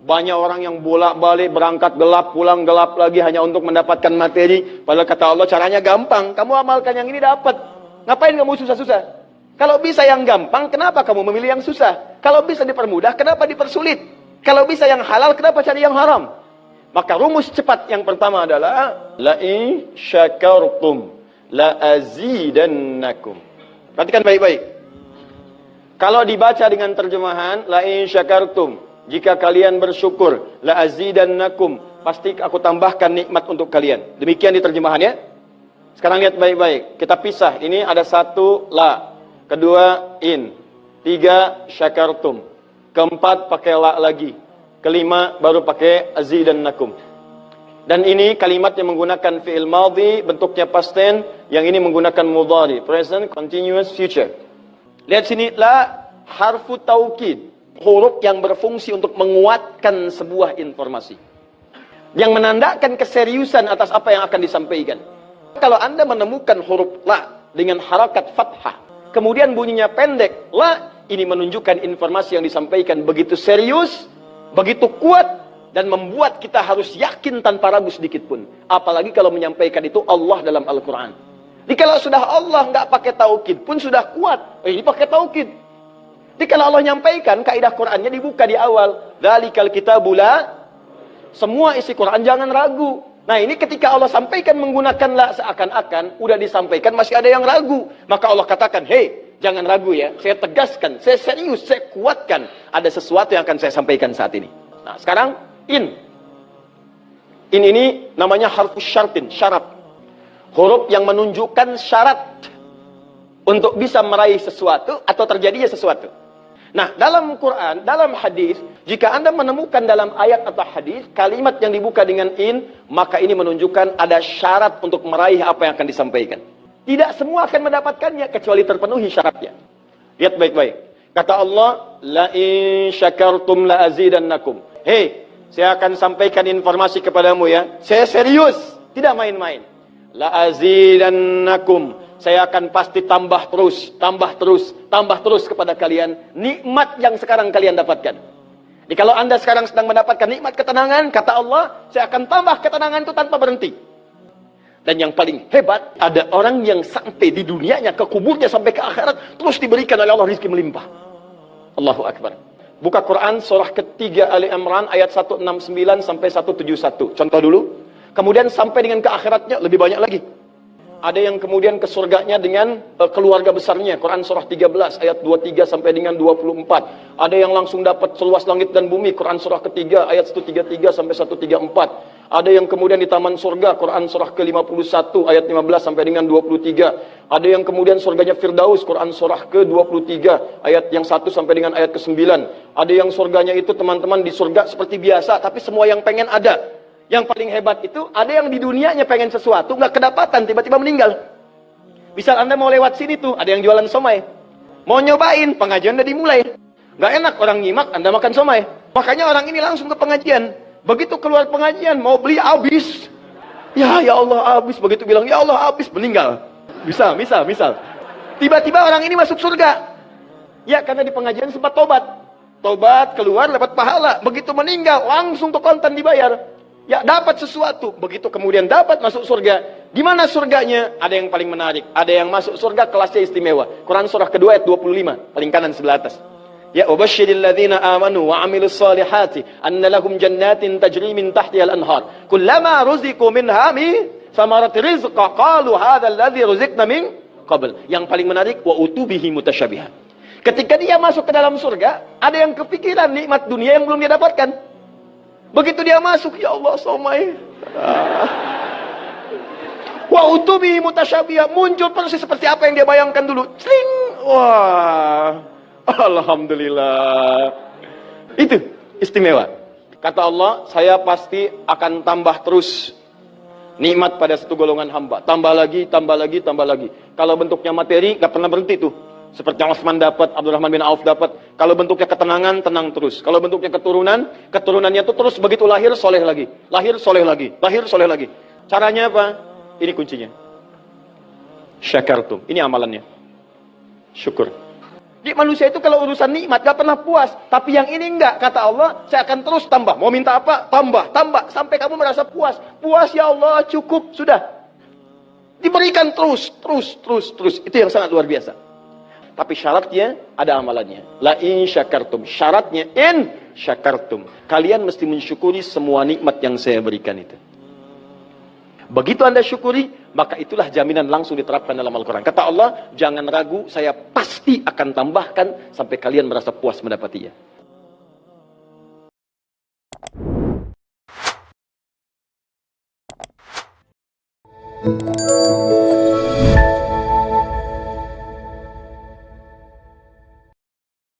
Banyak orang yang bolak-balik berangkat gelap, pulang gelap lagi hanya untuk mendapatkan materi. Padahal kata Allah caranya gampang. Kamu amalkan yang ini dapat. Ngapain kamu susah-susah? Kalau bisa yang gampang, kenapa kamu memilih yang susah? Kalau bisa dipermudah, kenapa dipersulit? Kalau bisa yang halal, kenapa cari yang haram? Maka rumus cepat yang pertama adalah la in syakartum la azidannakum. Perhatikan baik-baik. Kalau dibaca dengan terjemahan la in syakartum, jika kalian bersyukur, la azidannakum, pasti aku tambahkan nikmat untuk kalian. Demikian di terjemahannya. Sekarang lihat baik-baik. Kita pisah. Ini ada satu la, kedua in, tiga syakartum, keempat pakai la lagi, kelima baru pakai azidannakum. Dan ini kalimat yang menggunakan fi'il madhi, bentuknya past tense, yang ini menggunakan mudhari, present continuous future. Lihat sini, la harfu taukid, huruf yang berfungsi untuk menguatkan sebuah informasi, yang menandakan keseriusan atas apa yang akan disampaikan. Kalau Anda menemukan huruf la dengan harakat fathah, kemudian bunyinya pendek, la, ini menunjukkan informasi yang disampaikan begitu serius, begitu kuat, dan membuat kita harus yakin tanpa ragu sedikit pun. Apalagi kalau menyampaikan itu Allah dalam Al-Quran. Jadi kalau sudah Allah nggak pakai taukid pun sudah kuat. Ini pakai taukid. Jadi kalau Allah nyampaikan, kaidah Qurannya dibuka di awal. Dzalikal kitabu la, semua isi Quran jangan ragu. Nah ini ketika Allah sampaikan menggunakan la, seakan-akan udah disampaikan masih ada yang ragu. Maka Allah katakan, hei, jangan ragu ya. Saya tegaskan, saya serius, saya kuatkan. Ada sesuatu yang akan saya sampaikan saat ini. Nah sekarang in. In ini namanya harfu syartin, syarat. Huruf yang menunjukkan syarat untuk bisa meraih sesuatu atau terjadinya sesuatu. Nah, dalam Quran, dalam hadis, jika Anda menemukan dalam ayat atau hadis kalimat yang dibuka dengan in, maka ini menunjukkan ada syarat untuk meraih apa yang akan disampaikan. Tidak semua akan mendapatkannya kecuali terpenuhi syaratnya. Lihat baik-baik. Kata Allah, la in syakartum la azidannakum. Hei, saya akan sampaikan informasi kepadamu ya. Saya serius, tidak main-main. La azidannakum, saya akan pasti tambah terus, tambah terus, tambah terus kepada kalian nikmat yang sekarang kalian dapatkan. Jadi kalau Anda sekarang sedang mendapatkan nikmat ketenangan, kata Allah, saya akan tambah ketenangan itu tanpa berhenti. Dan yang paling hebat, ada orang yang sampai di dunianya, ke kuburnya sampai ke akhirat, terus diberikan oleh Allah rizki melimpah. Allahu Akbar. Buka Quran surah ketiga Ali Imran ayat 169 sampai 171. Contoh dulu. Kemudian sampai dengan ke akhiratnya lebih banyak lagi. Ada yang kemudian ke surganya dengan keluarga besarnya. Quran surah 13 ayat 23 sampai dengan 24. Ada yang langsung dapat seluas langit dan bumi. Quran surah ketiga ayat 133 sampai 134. Ada yang kemudian di taman surga. Quran surah ke-51 ayat 15 sampai dengan 23. Ada yang kemudian surganya Firdaus. Quran surah ke-23 ayat yang 1 sampai dengan ayat ke-9. Ada yang surganya itu teman-teman di surga seperti biasa, tapi semua yang pengen ada. Yang paling hebat itu, ada yang di dunianya pengen sesuatu, nggak kedapatan, tiba-tiba meninggal. Misal Anda mau lewat sini tuh, ada yang jualan somai. Mau nyobain, pengajian udah dimulai. Nggak enak orang nyimak, Anda makan somai. Makanya orang ini langsung ke pengajian. Begitu keluar pengajian, mau beli habis. Ya Allah habis. Begitu bilang, ya Allah habis, meninggal. Misal. Tiba-tiba orang ini masuk surga. Ya, karena di pengajian sempat tobat. Tobat, keluar, dapat pahala. Begitu meninggal, langsung tuh kontan dibayar. Ya dapat sesuatu, begitu kemudian dapat masuk surga. Gimana surganya? Ada yang paling menarik. Ada yang masuk surga kelasnya istimewa. Quran surah kedua ayat 25, paling kanan sebelah atas. Ya ubasyiril ladzina amanu wa amilus solihati anna lahum jannatin tajri min tahtihal anhar. Kullama ruziqu minha min samarati rizqa qalu hadzal ladzi ruziqna min qabl. Yang paling menarik wa utubihi mutasyabiha. Ketika dia masuk ke dalam surga, ada yang kepikiran nikmat dunia yang belum dia dapatkan. Begitu dia masuk, ya Allah, somai. Wa utubi mutasyabiha, muncul persis seperti apa yang dia bayangkan dulu. Sling. Wah. Alhamdulillah. Itu istimewa. Kata Allah, saya pasti akan tambah terus nikmat pada satu golongan hamba. Tambah lagi, tambah lagi, tambah lagi. Kalau bentuknya materi, gak pernah berhenti tuh. Seperti yang Utsman dapat, Abdurrahman bin Auf dapat. Kalau bentuknya ketenangan, tenang terus. Kalau bentuknya keturunan, keturunannya itu terus begitu lahir, soleh lagi. Lahir, soleh lagi. Lahir, soleh lagi. Caranya apa? Ini kuncinya. Syakartum. Ini amalannya. Syukur. Di manusia itu kalau urusan nikmat gak pernah puas. Tapi yang ini enggak. Kata Allah, saya akan terus tambah. Mau minta apa? Tambah, tambah. Sampai kamu merasa puas. Puas ya Allah, cukup. Sudah. Diberikan terus, terus, terus, terus. Itu yang sangat luar biasa. Tapi syaratnya ada amalannya. La in syakartum. Syaratnya in syakartum. Kalian mesti mensyukuri semua nikmat yang saya berikan itu. Begitu Anda syukuri, maka itulah jaminan langsung diterapkan dalam Al-Quran. Kata Allah, jangan ragu, saya pasti akan tambahkan sampai kalian merasa puas mendapatinya.